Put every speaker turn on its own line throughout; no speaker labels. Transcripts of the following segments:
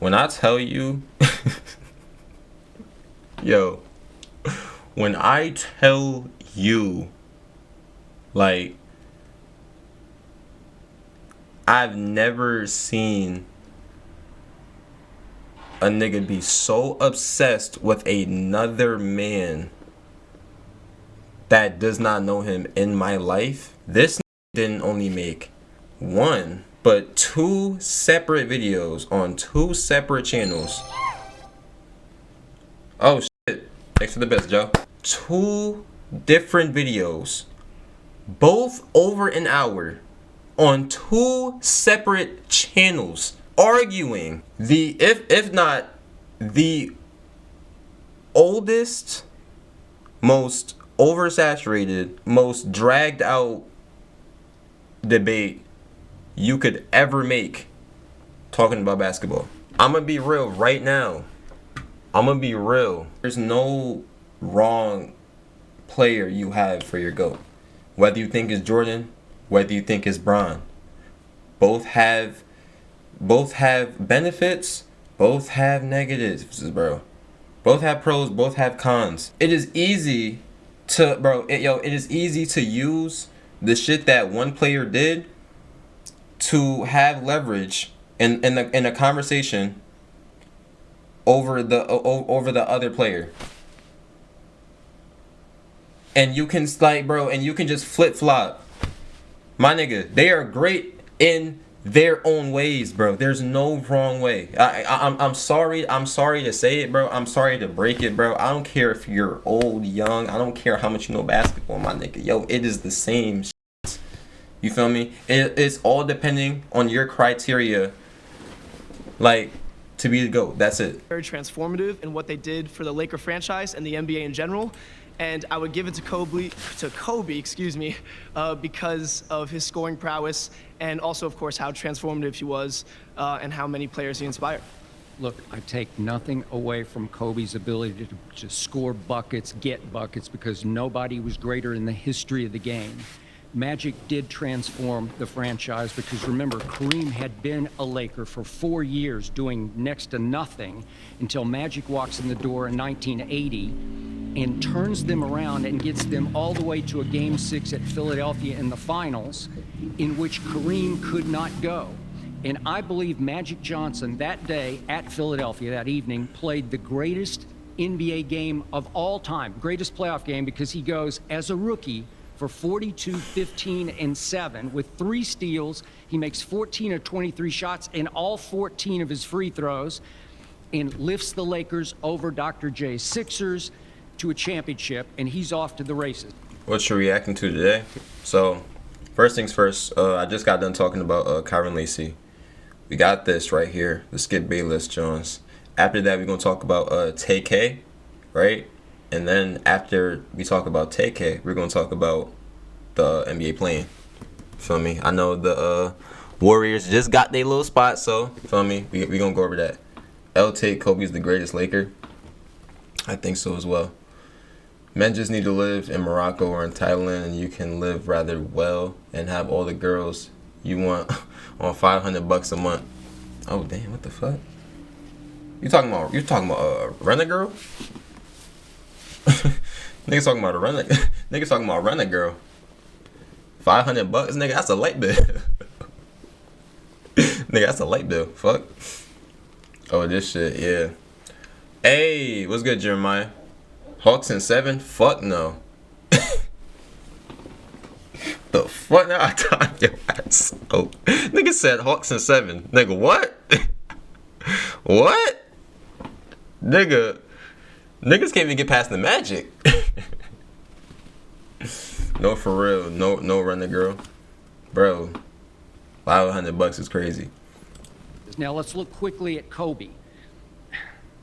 When I tell you, yo, when I tell you, like, I've never seen a nigga be so obsessed with another man that does not know him in my life. This didn't only make one, but two separate videos on two separate channels. Oh shit. Thanks for the best, Joe. Two different videos, both over an hour, on two separate channels, arguing the if not the oldest, most oversaturated, most dragged out debate you could ever make talking about basketball. I'm gonna be real right now. I'm gonna be real. There's no wrong player you have for your GOAT. Whether you think it's Jordan, whether you think it's Bron. Both have benefits, both have negatives, bro. Both have pros, both have cons. It is easy to, it is easy to use the shit that one player did to have leverage in a conversation over the other player. And you can and you can just flip flop. My nigga, they are great in their own ways, bro. There's no wrong way. I'm sorry to say it, bro. I'm sorry to break it, bro. I don't care if you're old, young. I don't care how much you know basketball, my nigga. Yo, it is the same shit. You feel me? It's all depending on your criteria, like, to be the GOAT. That's it.
Very transformative in what they did for the Laker franchise and the NBA in general. And I would give it to Kobe, because of his scoring prowess and also, of course, how transformative he was and how many players he inspired.
Look, I take nothing away from Kobe's ability to score buckets, get buckets, because nobody was greater in the history of the game. Magic did transform the franchise because, remember, Kareem had been a Laker for 4 years doing next to nothing until Magic walks in the door in 1980 and turns them around and gets them all the way to a Game 6 at Philadelphia in the finals, in which Kareem could not go. And I believe Magic Johnson that day at Philadelphia, that evening, played the greatest NBA game of all time, greatest playoff game, because he goes as a rookie for 42, 15, and 7 with 3 steals. He makes 14 of 23 shots and all 14 of his free throws and lifts the Lakers over Dr. J's Sixers to a championship, and he's off to the races.
What you're reacting to today? So, first things first, I just got done talking about Kyron Lacey. We got this right here, the Skip Bayless Jones. After that, we're going to talk about TK, right? And then after we talk about TK, we're going to talk about the NBA playing. Feel me? I know the Warriors just got their little spot, so, feel me? We going to go over that. AyoTankk, Kobe's the greatest Laker. I think so as well. Men just need to live in Morocco or in Thailand, and you can live rather well and have all the girls you want on $500 a month. Oh damn! What the fuck? You talking about rent a girl? Niggas talking about niggas talking about rent a girl. $500, nigga. That's a light bill. Nigga, that's a light bill. Fuck. Oh, this shit, yeah. Hey, what's good, Jeremiah? Hawks in 7? Fuck no. The fuck? Now I got your ass. Oh, nigga said Hawks in 7. Nigga, what? What? Niggas can't even get past the Magic. No, for real. No run the girl. Bro, $500 is crazy.
Now let's look quickly at Kobe.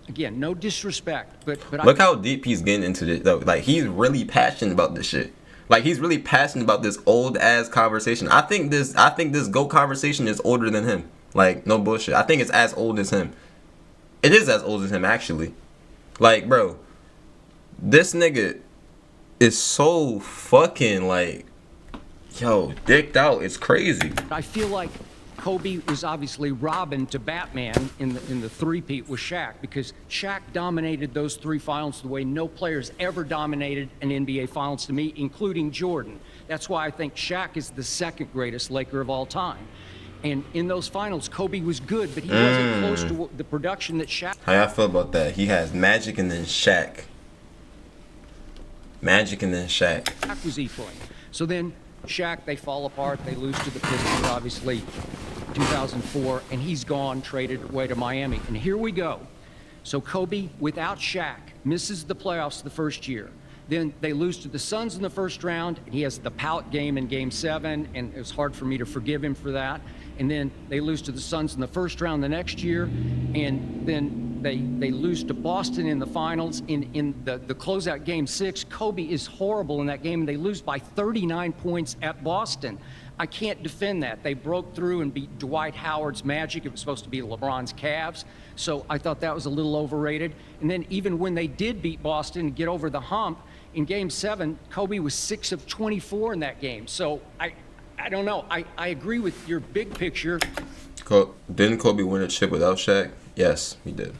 Again, no disrespect, but
look how deep he's getting into this, though. Like, he's really passionate about this shit. Like, he's really passionate about this old ass conversation. I think this GOAT conversation is older than him. Like, no bullshit. I think it's as old as him. It is as old as him, actually. Like, bro, this nigga is so fucking, like, yo, dicked out. It's crazy.
I feel like Kobe was obviously Robin to Batman in the three-peat with Shaq, because Shaq dominated those three finals the way no player's ever dominated an NBA Finals to me, including Jordan. That's why I think Shaq is the second greatest Laker of all time. And in those finals, Kobe was good, but he wasn't close to the production that Shaq.
How y'all feel about that? He has Magic and then Shaq. Magic and then Shaq.
Shaq was equaling. So then Shaq, they fall apart. They lose to the Pistons, obviously, 2004, and he's gone, traded away to Miami. And here we go. So Kobe, without Shaq, misses the playoffs the first year. Then they lose to the Suns in the first round, and he has the pout game in Game 7, and it was hard for me to forgive him for that. And then they lose to the Suns in the first round the next year, and then they lose to Boston in the finals. In the closeout Game 6, Kobe is horrible in that game, and they lose by 39 points at Boston. I can't defend that. They broke through and beat Dwight Howard's Magic. It was supposed to be LeBron's Cavs, so I thought that was a little overrated. And then even when they did beat Boston and get over the hump, in Game 7, Kobe was 6 of 24 in that game. So I don't know. I agree with your big picture.
Didn't Kobe win a chip without Shaq? Yes, he did.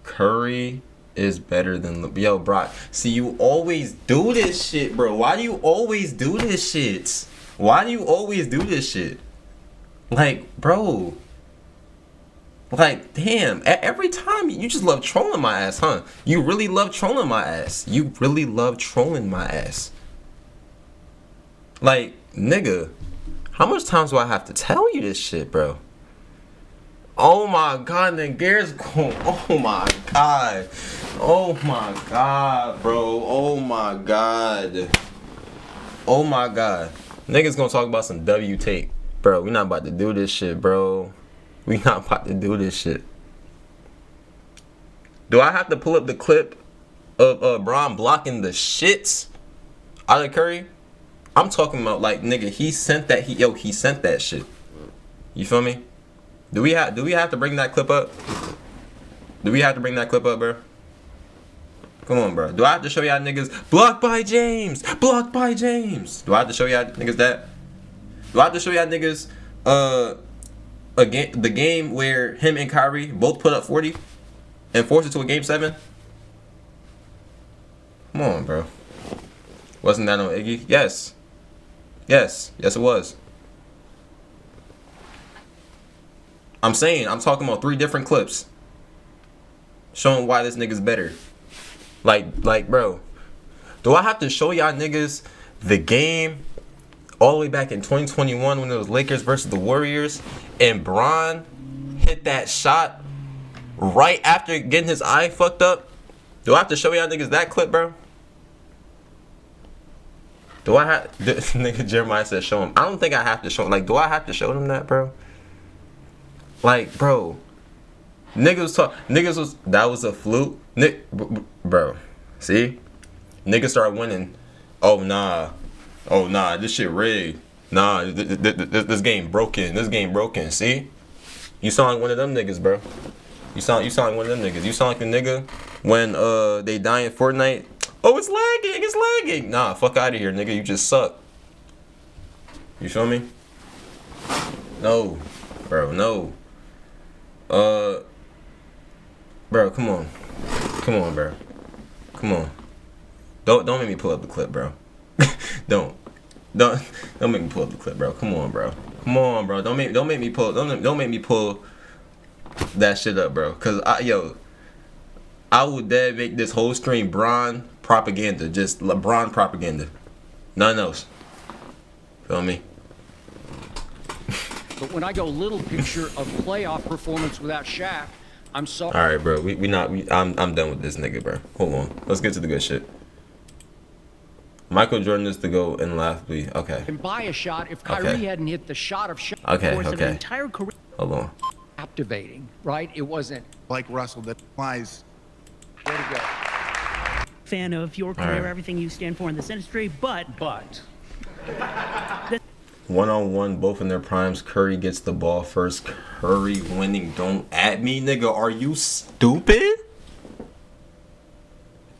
Curry is better than Yo, Brock. See, you always do this shit, bro. Why do you always do this shit? Why do you always do this shit? Like, bro. Like, damn. Every time you just love trolling my ass, huh? You really love trolling my ass. You really love trolling my ass. Like, nigga, how much times do I have to tell you this shit, bro? Oh my god, Garrett's going. Oh my god. Oh my god, bro. Oh my god. Oh my god. Niggas gonna talk about some AyoTankk. Bro, we not about to do this shit, bro. We not about to do this shit. Do I have to pull up the clip of Bron blocking the shits out of Curry? I'm talking about, like, nigga, he sent that. He sent that shit. You feel me? Do we have to bring that clip up? Do we have to bring that clip up, bro? Come on, bro. Do I have to show y'all niggas blocked by James? Blocked by James. Do I have to show y'all niggas that? Do I have to show y'all niggas the game where him and Kyrie both put up 40 and forced it to a Game 7? Come on, bro. Wasn't that on Iggy? Yes. Yes, it was. I'm talking about 3 different clips showing why this nigga's better. Like, bro, do I have to show y'all niggas the game all the way back in 2021 when it was Lakers versus the Warriors and Bron hit that shot right after getting his eye fucked up? Do I have to show y'all niggas that clip, bro? Do I have... Nigga Jeremiah said show him. I don't think I have to show him. Like, do I have to show them that, bro? Like, bro. That was a fluke. Bro. See? Niggas start winning. Oh, nah, this shit rigged. Nah, this game broken. This game broken. See? You sound like one of them niggas, bro. You sound like one of them niggas. You sound like the nigga when they die in Fortnite. Oh, it's lagging. Nah, fuck out of here, nigga. You just suck. You feel me? No. Bro, no. Bro, come on, bro. Come on. Don't make me pull up the clip, bro. Don't make me pull up the clip, bro. Come on, bro. Don't make me pull that shit up, bro. Cause I would dead make this whole stream Bron propaganda, just LeBron propaganda, nothing else. Feel me?
But when I go little picture of playoff performance without Shaq, I'm sorry.
All right, bro. I'm done with this nigga, bro. Hold on. Let's get to the good shit. Michael Jordan is to go and laughably. Okay.
And buy a shot if Kyrie hadn't hit the shot of Shaq.
Okay.
Of an entire career.
Hold on.
Captivating, right? It wasn't
like Russell that flies.
way to go.
Fan of your career,
right.
everything you stand for in this industry, but
1-on-1, both in their primes. Curry gets the ball first. Curry winning. Don't at me, nigga. Are you stupid?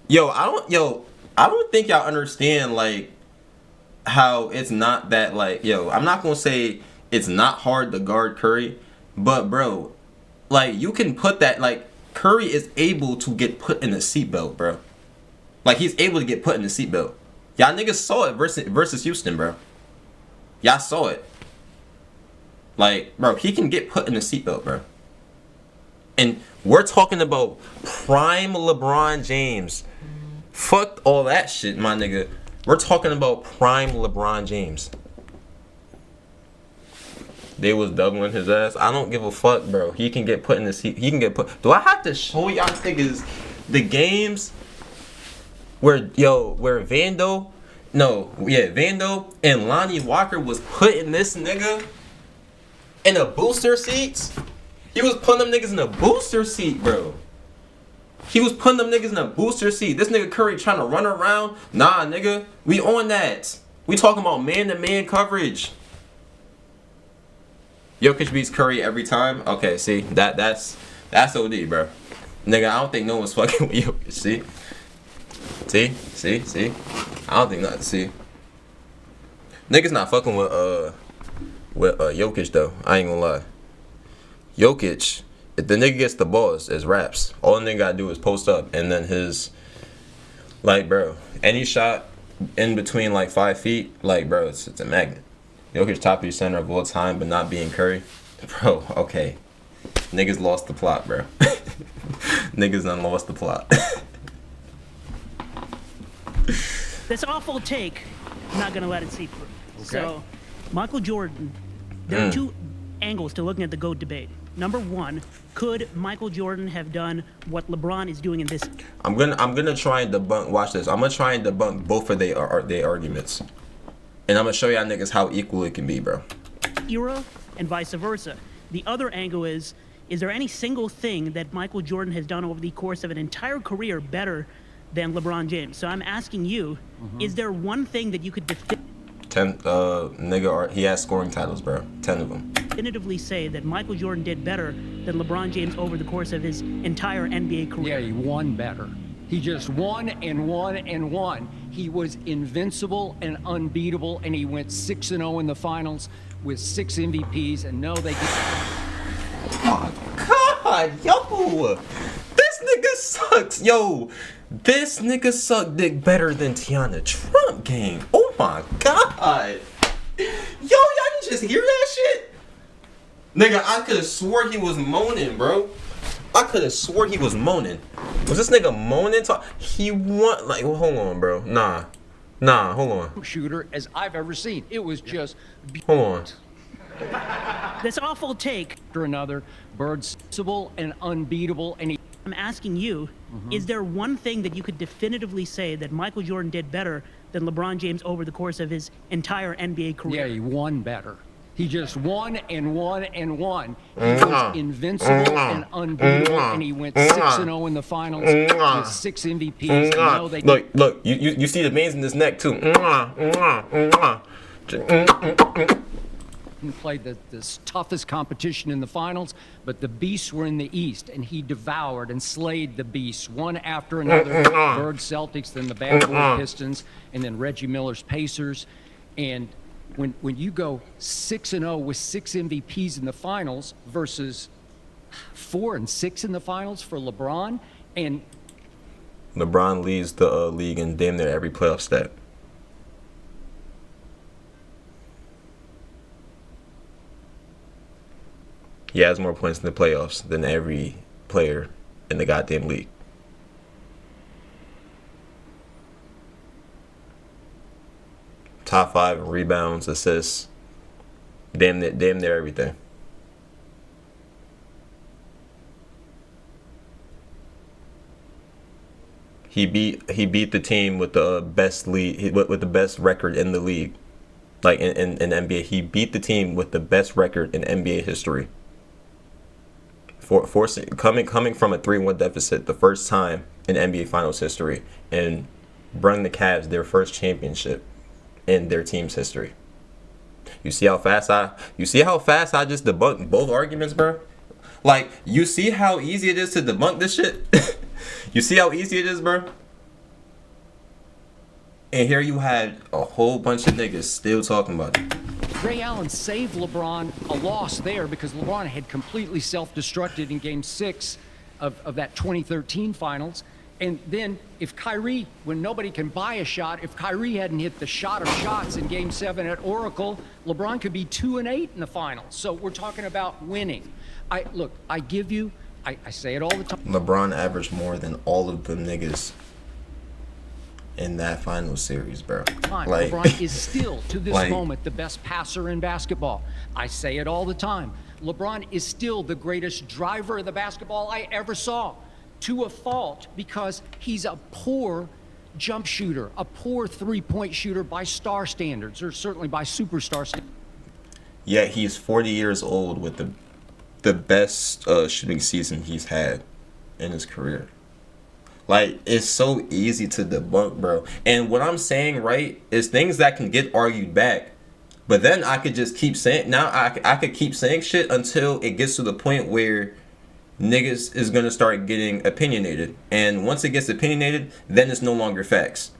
I don't think y'all understand, like, how it's not that like, yo, I'm not gonna say it's not hard to guard Curry, but bro, like you can put that like Curry is able to get put in a seatbelt, bro. Like he's able to get put in the seatbelt. Y'all niggas saw it versus Houston, bro. Y'all saw it. Like, bro, he can get put in the seatbelt, bro. And we're talking about prime LeBron James. Fuck all that shit, my nigga. We're talking about prime LeBron James. They was doubling his ass. I don't give a fuck, bro. He can get put in the seat. He can get put. Do I have to show y'all niggas the games where Vando and Lonnie Walker was putting this nigga in a booster seats? He was putting them niggas in a booster seat, bro. He was putting them niggas in a booster seat. This nigga Curry trying to run around. Nah, nigga. We on that. We talking about man-to-man coverage. Jokic beats Curry every time. Okay, see. That's OD, bro. Nigga, I don't think no one's fucking with Jokic. See? I don't think not. See. Niggas not fucking with Jokic, though. I ain't gonna lie. Jokic, if the nigga gets the balls, it's raps. All the nigga gotta do is post up, and then his, like, bro, any shot in between like 5 feet, like, bro, it's a magnet. Jokic top 3 center of all time, but not being Curry, bro. Okay, niggas lost the plot, bro. Niggas done lost the plot.
This awful take, I'm not going to let it seep through.
Okay.
So, Michael Jordan, there are two angles to looking at the GOAT debate. Number one, could Michael Jordan have done what LeBron is doing in this
I'm gonna try and debunk. Watch this. I'm gonna try and debunk both of their arguments, and I'm gonna show y'all niggas how equal it can be, bro.
era and vice versa? The other angle is there any single thing that Michael Jordan has done over the course of an entire career better than LeBron James? So I'm asking you, is there one thing that you could
10 he has scoring titles, bro. 10 of them.
definitively say that Michael Jordan did better than LeBron James over the course of his entire NBA
Yeah,
career?
he won better. He just won and won and won. He was invincible and unbeatable, and he went 6-0 in the finals with 6 MVPs. And no, they.
Oh God, yo, this nigga sucks, yo. This nigga sucked dick better than Tiana Trump, gang. Oh my God, yo, y'all can just hear that shit, nigga. I could have swore he was moaning, bro. I could have swore he was moaning. Was this nigga moaning? He want like, well, hold on, bro. Nah, hold on.
Shooter as I've ever seen. It was just
Hold on.
This awful take,
after another. Bird's invincible and unbeatable, and he.
I'm asking you, is there one thing that you could definitively say that Michael Jordan did better than LeBron James over the course of his entire NBA career?
Yeah, he won better. He just won and won and won. He was invincible and unbeatable, and he went 6-0 in the finals with 6 MVPs. No, they
Look, you see the veins in his neck too.
didn't play the toughest competition in the finals, but the beasts were in the East, and he devoured and slayed the beasts one after another. Bird Celtics, then the Bad Boy Pistons, and then Reggie Miller's Pacers. And when you go 6-0 with 6 MVPs in the finals versus 4 and 6 in the finals for LeBron, and
LeBron leads the league in damn near every playoff stat. He has more points in the playoffs than every player in the goddamn league. Top 5 in rebounds, assists, damn near everything. He beat the team with the best league with the best record in the league, like in NBA. He beat the team with the best record in NBA history. Coming from a 3-1 deficit the first time in NBA Finals history, and bring the Cavs their first championship in their team's history. You see how fast I just debunked both arguments, bro? Like, you see how easy it is to debunk this shit? You see how easy it is, bro? And here you had a whole bunch of niggas still talking about it.
Ray Allen saved LeBron a loss there because LeBron had completely self-destructed in Game 6 of that 2013 Finals. And then if Kyrie, when nobody can buy a shot, if Kyrie hadn't hit the shot of shots in Game 7 at Oracle, LeBron could be 2-8 in the Finals. So we're talking about winning. I say it all the time.
LeBron averaged more than all of them niggas in that final series, bro. Like,
LeBron is still, to this
like,
moment, the best passer in basketball. I say it all the time. LeBron is still the greatest driver of the basketball I ever saw, to a fault, because he's a poor jump shooter, a poor three-point shooter by star standards, or certainly by superstar standards.
Yet he's 40 years old with the best shooting season he's had in his career. Like, it's so easy to debunk, bro. And what I'm saying, right, is things that can get argued back. But then I could just keep saying, now I could keep saying shit until it gets to the point where niggas is going to start getting opinionated. And once it gets opinionated, then it's no longer facts.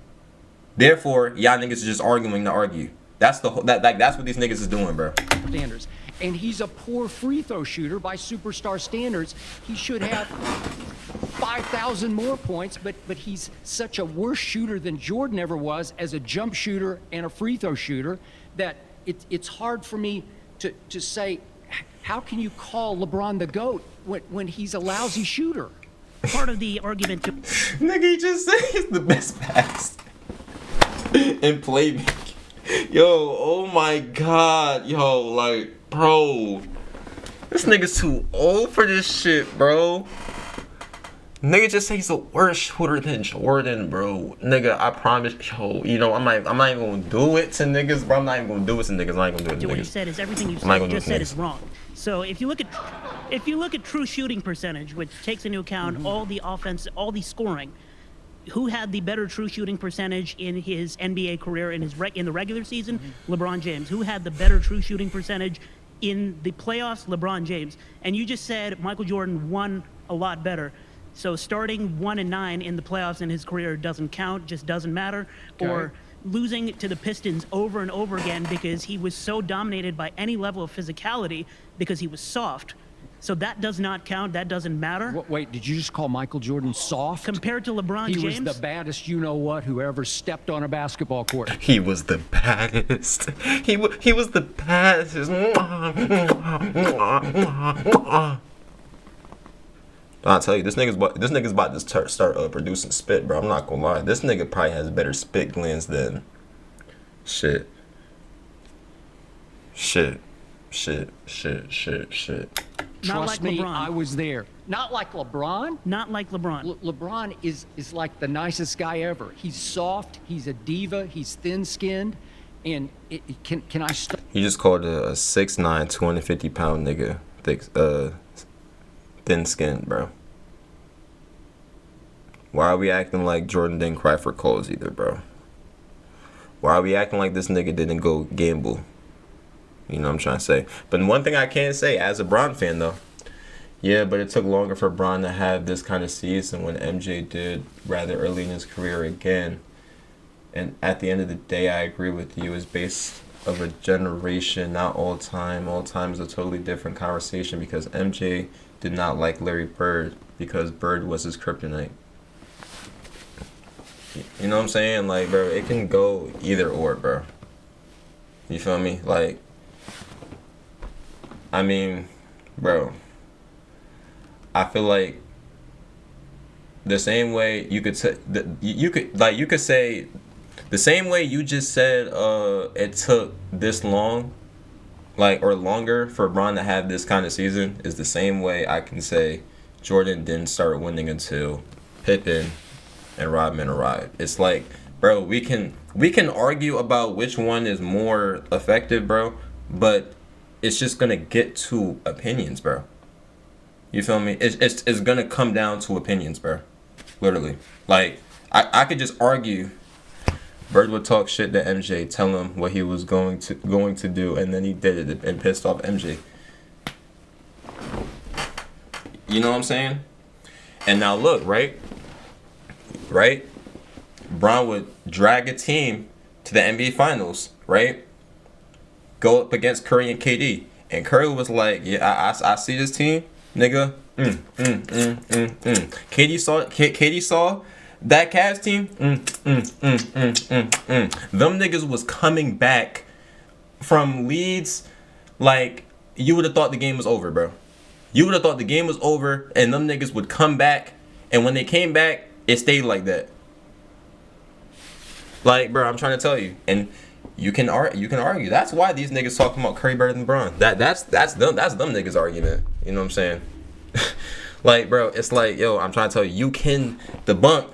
Therefore, y'all niggas is just arguing to argue. That's what these niggas is doing, bro.
Standards. And he's a poor free throw shooter by superstar standards. He should have 5,000 more points, but he's such a worse shooter than Jordan ever was as a jump shooter and a free throw shooter that it's hard for me to say, how can you call LeBron the GOAT when he's a lousy shooter?
Part of the argument to
Nigga, he just said he's the best pass in playmaking. Yo, oh my god, yo, like, bro, this nigga's too old for this shit, bro. Nigga just say he's a worse shooter than Jordan, bro. Nigga, I promise, yo, you know, I'm not even gonna do it to niggas, bro. I'm not even gonna do it to niggas. I ain't gonna do it to
what you
niggas.
said is everything you just said is wrong. So if you look at true shooting percentage, which takes into account all the offense, all the scoring, who had the better true shooting percentage in his NBA career in the regular season? LeBron James. Who had the better true shooting percentage in the playoffs? LeBron James. And you just said Michael Jordan won a lot better. So starting 1-9 in the playoffs in his career doesn't count, just doesn't matter.
Okay.
Or losing to the Pistons over and over again because he was so dominated by any level of physicality because he was soft. So that does not count. That doesn't matter.
Wait, did you just call Michael Jordan soft?
Compared to LeBron James?
He was the baddest you-know-what who ever stepped on a basketball court.
He was the baddest. He was the baddest. I'll tell you, this nigga's about to start producing spit, bro. I'm not gonna lie. This nigga probably has better spit glands than shit.
Not
Trust
like
me,
LeBron.
I was there. Not like LeBron.
Not like LeBron.
LeBron is like the nicest guy ever. He's soft. He's a diva. He's thin-skinned. And can I stop?
He just called a 6'9", 250-pound nigga thick, thin-skinned, bro. Why are we acting like Jordan didn't cry for calls either, bro? Why are we acting like this nigga didn't go gamble? You know what I'm trying to say. But one thing I can say as a Bron fan, though, yeah, but it took longer for Bron to have this kind of season when MJ did rather early in his career again. And at the end of the day, I agree with you. It's based of a generation, not all time. All time is a totally different conversation because MJ did not like Larry Bird because Bird was his kryptonite. You know what I'm saying? Like, bro, it can go either or, bro. You feel me? Like, I mean, bro, I feel like the same way you could say the same way you just said it took this long, like, or longer for Bron to have this kind of season is the same way I can say Jordan didn't start winning until Pippen and Rodman arrived. It's like, bro, we can argue about which one is more effective, bro, but it's just gonna get to opinions, bro. You feel me? It's gonna come down to opinions, bro. Literally. Like, I could just argue Bird would talk shit to MJ, tell him what he was going to do, and then he did it and pissed off MJ. You know what I'm saying? And now look, right? LeBron would drag a team to the NBA Finals, right? Go up against Curry and KD. And Curry was like, yeah, I see this team, nigga. KD saw that Cavs team. Them niggas was coming back from leads like you would have thought the game was over, bro. You would have thought the game was over, and them niggas would come back. And when they came back, it stayed like that. Like, bro, I'm trying to tell you, and you can argue. That's why these niggas talking about Curry better than LeBron. That's them niggas argument. You know what I'm saying? Like, bro, it's like, yo, I'm trying to tell you, you can debunk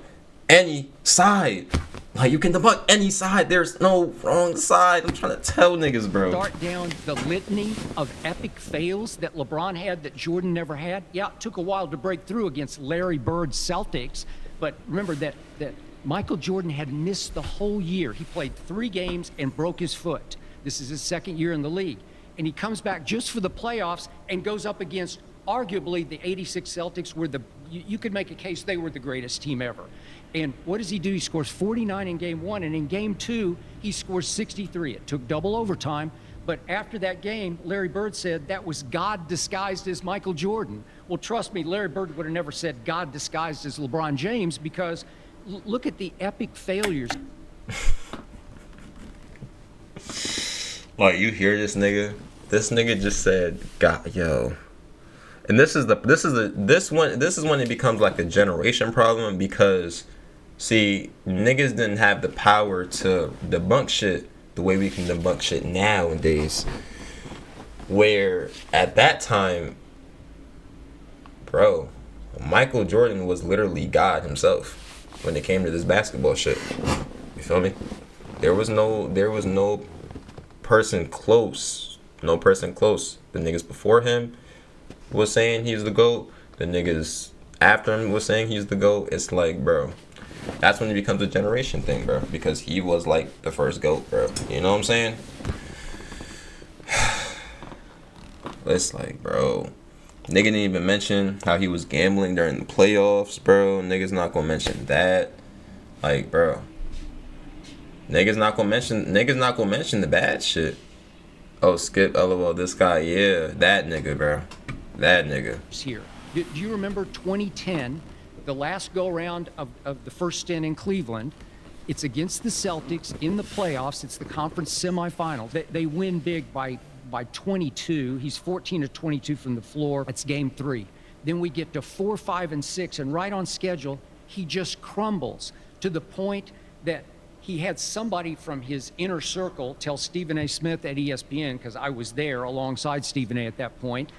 any side. Like, you can debunk any side. There's no wrong side. I'm trying to tell niggas, bro.
Start down the litany of epic fails that LeBron had that Jordan never had. Yeah, it took a while to break through against Larry Bird's Celtics, but remember that Michael Jordan had missed the whole year. He played 3 games and broke his foot. This is his second year in the league. And he comes back just for the playoffs and goes up against arguably the 86 Celtics were you could make a case they were the greatest team ever. And what does he do? He scores 49 in game 1, and in game 2, he scores 63. It took double overtime. But after that game, Larry Bird said that was God disguised as Michael Jordan. Well, trust me, Larry Bird would have never said God disguised as LeBron James, because look at the epic failures.
Like, you hear this nigga? This nigga just said, God, yo. And this is when it becomes like a generation problem, because see, niggas didn't have the power to debunk shit the way we can debunk shit nowadays. Where at that time, bro, Michael Jordan was literally God himself when it came to this basketball shit. You feel me? There was no person close. No person close. The niggas before him was saying he's the GOAT. The niggas after him was saying he's the GOAT. It's like, bro, that's when it becomes a generation thing, bro. Because he was like the first GOAT, bro. You know what I'm saying? It's like, bro, nigga didn't even mention how he was gambling during the playoffs, bro. Niggas not gonna mention that. Like, bro, niggas not gonna mention the bad shit. Oh, Skip, LOL, this guy, yeah, that nigga, bro. That nigga.
Here. Do you remember 2010, the last go-around of the first stint in Cleveland? It's against the Celtics in the playoffs. It's the conference semifinal. They win big by 22. He's 14 of 22 from the floor. It's game 3. Then we get to 4, 5, and 6, and right on schedule, he just crumbles to the point that he had somebody from his inner circle tell Stephen A. Smith at ESPN, because I was there alongside Stephen A. at that point,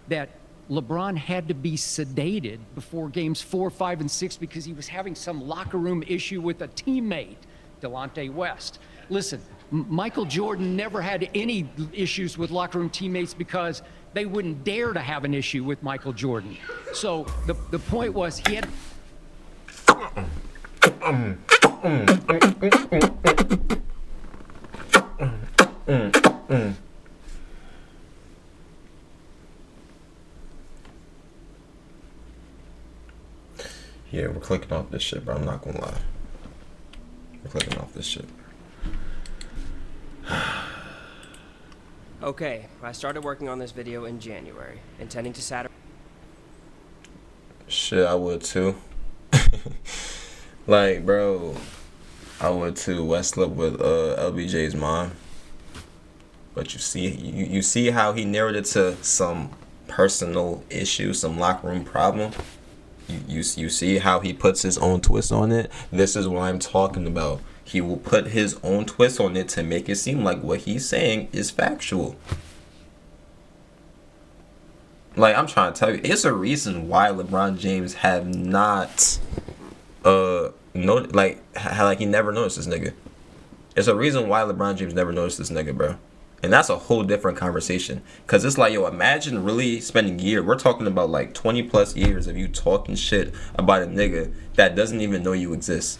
that LeBron had to be sedated before games 4, 5, and 6 because he was having some locker room issue with a teammate, Delonte West. Listen, Michael Jordan never had any issues with locker room teammates because they wouldn't dare to have an issue with Michael Jordan. So the point was he had...
Yeah, we're clicking off this shit, bro. I'm not gonna lie. We're clicking off this shit.
Okay, I started working on this video in January, intending to Saturday.
Shit, I would too. Like, bro, I would too. West slept with LBJ's mom. But you see how he narrowed it to some personal issue, some locker room problem. You see how he puts his own twist on it. This is what I'm talking about. He will put his own twist on it to make it seem like what he's saying is factual. Like, I'm trying to tell you, it's a reason why LeBron James have not he never noticed this nigga. It's a reason why LeBron James never noticed this nigga, bro. And that's a whole different conversation. Because it's like, yo, imagine really spending years. We're talking about like 20 plus years of you talking shit about a nigga that doesn't even know you exist.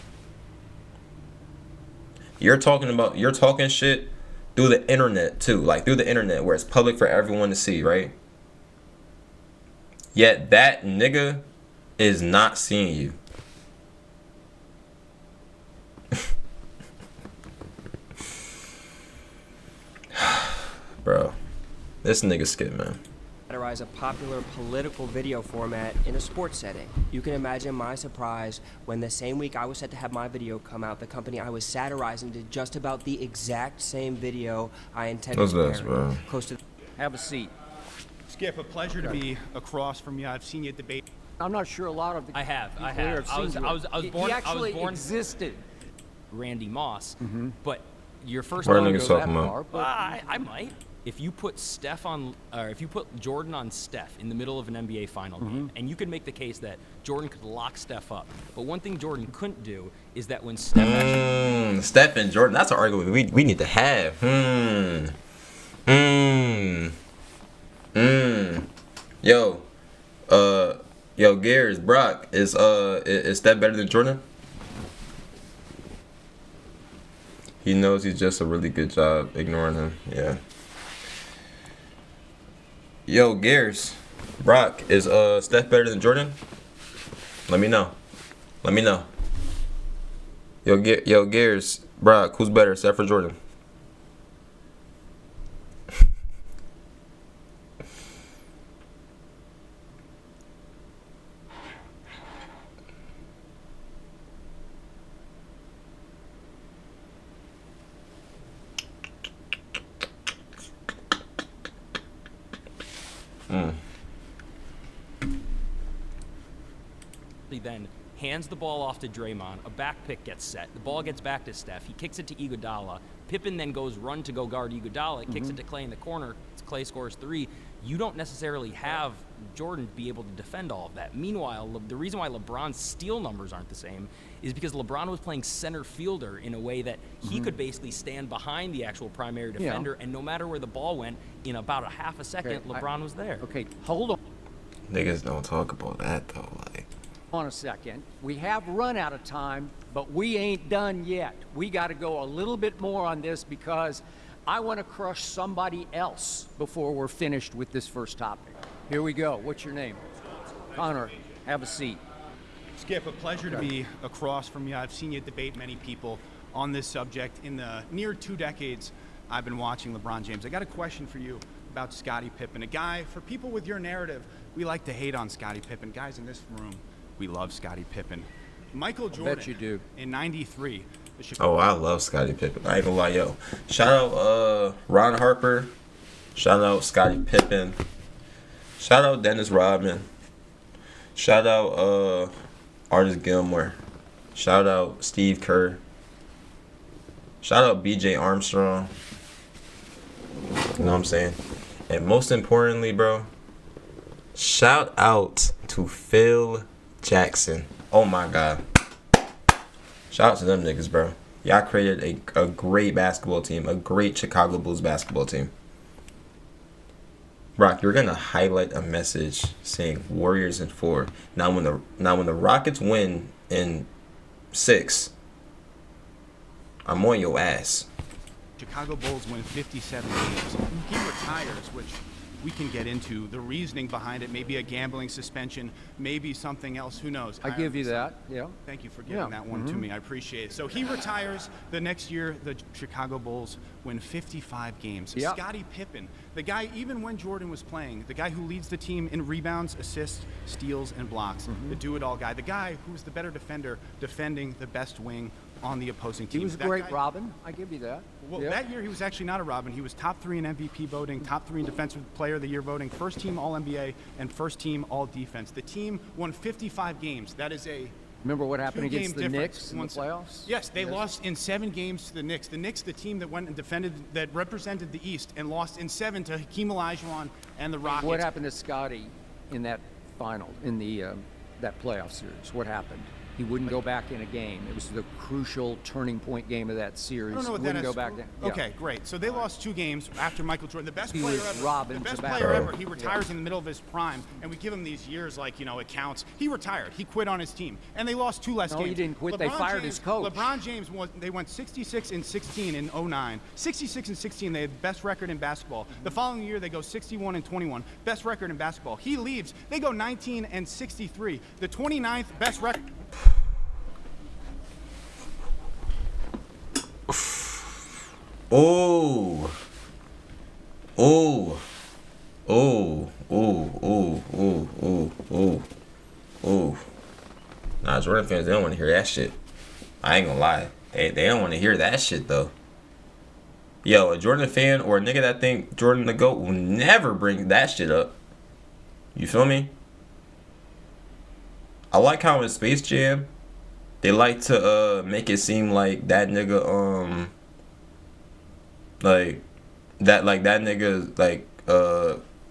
You're talking shit through the internet too. Like through the internet where it's public for everyone to see, right? Yet that nigga is not seeing you. This nigga skit, man.
Satirize a popular political video format in a sports setting. You can imagine my surprise when the same week I was set to have my video come out, the company I was satirizing did just about the exact same video I intended
What's
to
this,
parody.
bro?
Close to
Have a seat.
Skip, a pleasure to be across from you. I've seen you debate.
I'm not sure a lot of the
I have.
people here
I was
seen you.
born.
He
I
actually
was born
existed.
Randy Moss, but your first
What are
dog
niggas
goes
talking
that
about?
far, but I might. If you put Steph on, or if you put Jordan on Steph in the middle of an NBA final game, and you could make the case that Jordan could lock Steph up, but one thing Jordan couldn't do is that when Steph actually
Steph and Jordan, that's an argument we need to have. Yo, Gears, Brock, is Steph better than Jordan? He knows he's just a really good job ignoring him. Yeah. Yo, Gears, Brock, is Steph better than Jordan? Let me know. Let me know. Yo, Gears, Brock, who's better, Steph or Jordan?
then hands the ball off to Draymond, a back pick gets set, the ball gets back to Steph, he kicks it to Iguodala, Pippen then goes run to go guard Iguodala, kicks it to Clay in the corner, Clay scores 3. You don't necessarily have Jordan be able to defend all of that. Meanwhile, the reason why LeBron's steal numbers aren't the same is because LeBron was playing center fielder in a way that he could basically stand behind the actual primary defender, and no matter where the ball went, in about a half a second, LeBron was there.
Okay, hold on.
Niggas don't talk about that though. Like,
On a second. We have run out of time, but we ain't done yet. We got to go a little bit more on this because I want to crush somebody else before we're finished with this first topic. Here we go. What's your name? Connor, have a seat.
Skip, a pleasure to be across from you. I've seen you debate many people on this subject. In the near 2 decades I've been watching LeBron James, I got a question for you about Scottie Pippen. A guy, for people with your narrative, we like to hate on Scottie Pippen. Guys in this room, we love Scottie Pippen. Michael Jordan,
bet you do.
in '93.
oh, I love Scottie Pippen. I ain't gonna lie, yo. Shout out Ron Harper. Shout out Scottie Pippen. Shout out Dennis Rodman. Shout out Artis Gilmore. Shout out Steve Kerr. Shout out BJ Armstrong. You know what I'm saying? And most importantly, bro, shout out to Phil Jackson. Oh my God. Shout out to them niggas, bro. Y'all created a great basketball team, a great Chicago Bulls basketball team. Brock, you're gonna highlight a message saying Warriors in 4. Now when the Rockets win in 6, I'm on your ass.
Chicago Bulls win 57 games. He retires, which we can get into the reasoning behind it. Maybe a gambling suspension, maybe something else. Who knows?
I give you that. Yeah.
Thank you for giving that one to me. I appreciate it. So he retires. The next year, the Chicago Bulls win 55 games.
Yep.
Scottie Pippen, the guy, even when Jordan was playing, the guy who leads the team in rebounds, assists, steals, and blocks, the do-it-all guy, the guy who's the better defender, defending the best wing on the opposing team.
He was a great Robin. I give you that.
Well, that year he was actually not a Robin. He was top 3 in MVP voting, top 3 in Defensive Player of the Year voting, first team All-NBA, and first team All-Defense. The team won 55 games. That is a
Remember what happened against the
two-game
Knicks in the
difference.
playoffs?
Yes, they lost in 7 games to the Knicks. The Knicks, the team that went and defended, that represented the East, and lost in 7 to Hakeem Olajuwon and the Rockets.
What happened to Scotty in that final, in the that playoff series? What happened? He wouldn't go back in a game. It was the crucial turning point game of that series.
I don't know what
wouldn't
that
go
is.
back in.
Okay, great. So they lost 2 games after Michael Jordan, the best
He
player
was
ever.
Robin
The best
to back.
player ever. He retires in the middle of his prime, and we give him these years like, you know, it counts. He retired. He quit on his team, and they lost 2 less
No,
games.
he didn't quit. They fired his coach.
LeBron James they went 66 and 16 in 09. 66 and 16. They had the best record in basketball. The following year they go 61 and 21. Best record in basketball. He leaves. They go 19 and 63. The 29th best record.
Oh. Ooh, ooh, ooh, ooh, ooh, ooh, ooh. Nah, Jordan fans, they don't want to hear that shit. I ain't gonna lie. They don't want to hear that shit, though. Yo, a Jordan fan or a nigga that think Jordan the GOAT will never bring that shit up. You feel me? I like how in Space Jam, they like to make it seem like that nigga, like that nigga, like,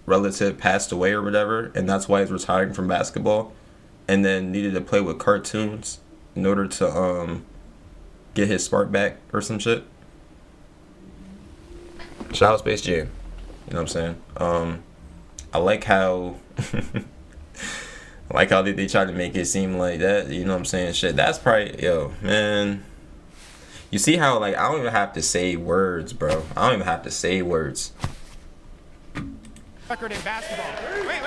relative passed away or whatever, and that's why he's retiring from basketball, and then needed to play with cartoons in order to get his spark back or some shit. Shout out Space Jam. You know what I'm saying? I like how I like how they try to make it seem like that, you know what I'm saying? Shit, that's probably, yo, man. You see how, like, I don't even have to say words, bro. I don't even have to say words.
Record in basketball. Wait,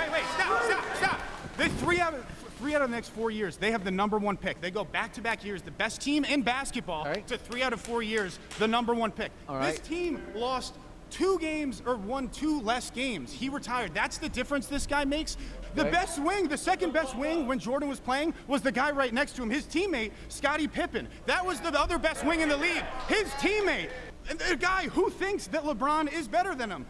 stop. They three out of the next 4 years, they have the #1 pick. They go back-to-back years, the best team in basketball to 3 out of 4 years, the #1 pick. This team lost 2 games or won 2 less games. He retired. That's the difference this guy makes. The best wing, the second best wing when Jordan was playing was the guy right next to him, his teammate, Scottie Pippen. That was the other best wing in the league, his teammate. The guy who thinks that LeBron is better than him.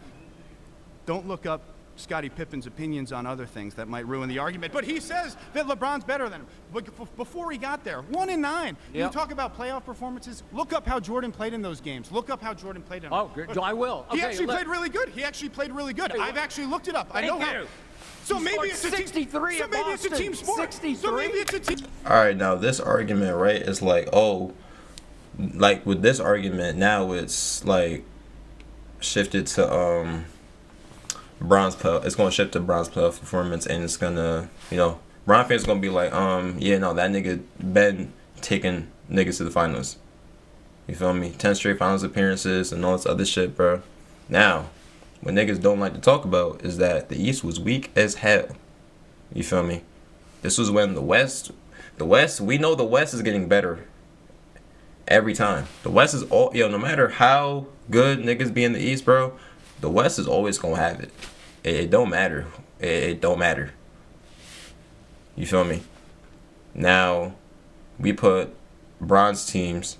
Don't look up Scottie Pippen's opinions on other things that might ruin the argument, but he says that LeBron's better than him. But before he got there, 1-9. You talk about playoff performances. Look up how Jordan played in those games. Look up how Jordan played in them.
Oh, good. I will.
He actually played really good. I've actually looked it up. I know how. So maybe it's a
63
so maybe it's a team sport.
63?
So maybe it's a team.
All right, now this argument, right, is like, oh, like with this argument now, it's like shifted to bronze playoff. It's gonna shift to bronze playoff performance, and it's gonna, you know, Bron fans gonna be like, yeah, no, that nigga been taking niggas to the finals. You feel me? 10 straight finals appearances and all this other shit, bro. Now, what niggas don't like to talk about is that the East was weak as hell. You feel me? This was when the West, we know the West is getting better every time. The West is all, yo, no matter how good niggas be in the East, bro, the West is always gonna have it. It don't matter. It don't matter. You feel me? Now, we put bronze teams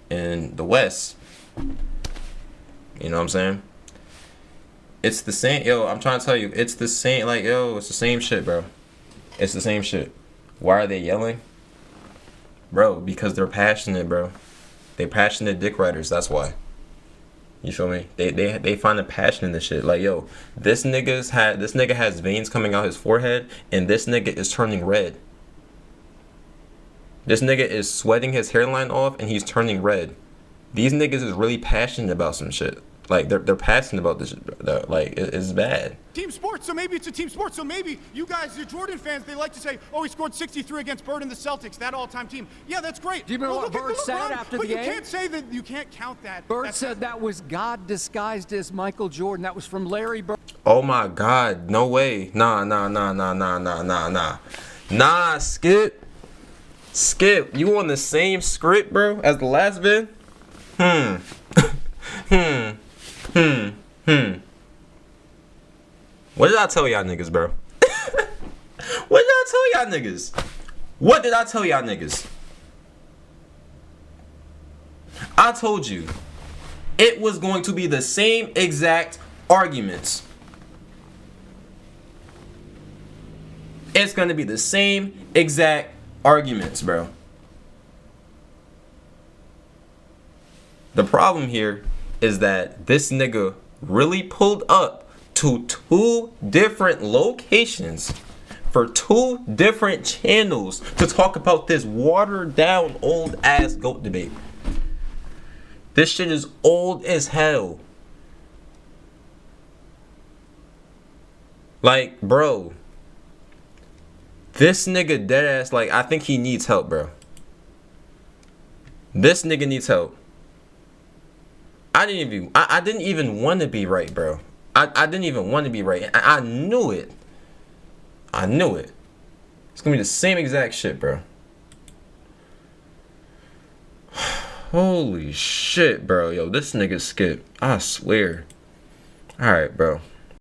in the West. You know what I'm saying? It's the same, yo, I'm trying to tell you, it's the same, like, yo, it's the same shit, bro. It's the same shit. Why are they yelling? Bro, because they're passionate, bro. They passionate dick riders, that's why. You feel me? They find a passion in this shit. Like, yo, this nigga has veins coming out his forehead, and this nigga is turning red. This nigga is sweating his hairline off, and he's turning red. These niggas is really passionate about some shit. Like, they're passionate about this shit. Like, it's bad.
Team sports, so maybe it's a team sport. So maybe you guys, you're Jordan fans, they like to say, oh, he scored 63 against Bird and the Celtics, that all-time team. Yeah, that's great.
Do you remember what Bird said after the game?
But you can't say that, you can't count that.
Bird said that was God disguised as Michael Jordan. That was from Larry Bird.
Oh my God, no way. Nah, Skip. Skip, you on the same script, bro, as the last vid? What did I tell y'all niggas, bro? What did I tell y'all niggas? What did I tell y'all niggas? I told you it was going to be the same exact arguments. It's going to be the same exact arguments, bro. The problem here is that this nigga really pulled up to 2 different locations for 2 different channels to talk about this watered down old ass GOAT debate. This shit is old as hell. Like, bro, this nigga dead ass, like, I think he needs help, bro. This nigga needs help. I didn't even want to be right, bro. I didn't even want to be right. I knew it. I knew it. It's gonna be the same exact shit, bro. Holy shit, bro. Yo, this nigga Skip. I swear. Alright, bro.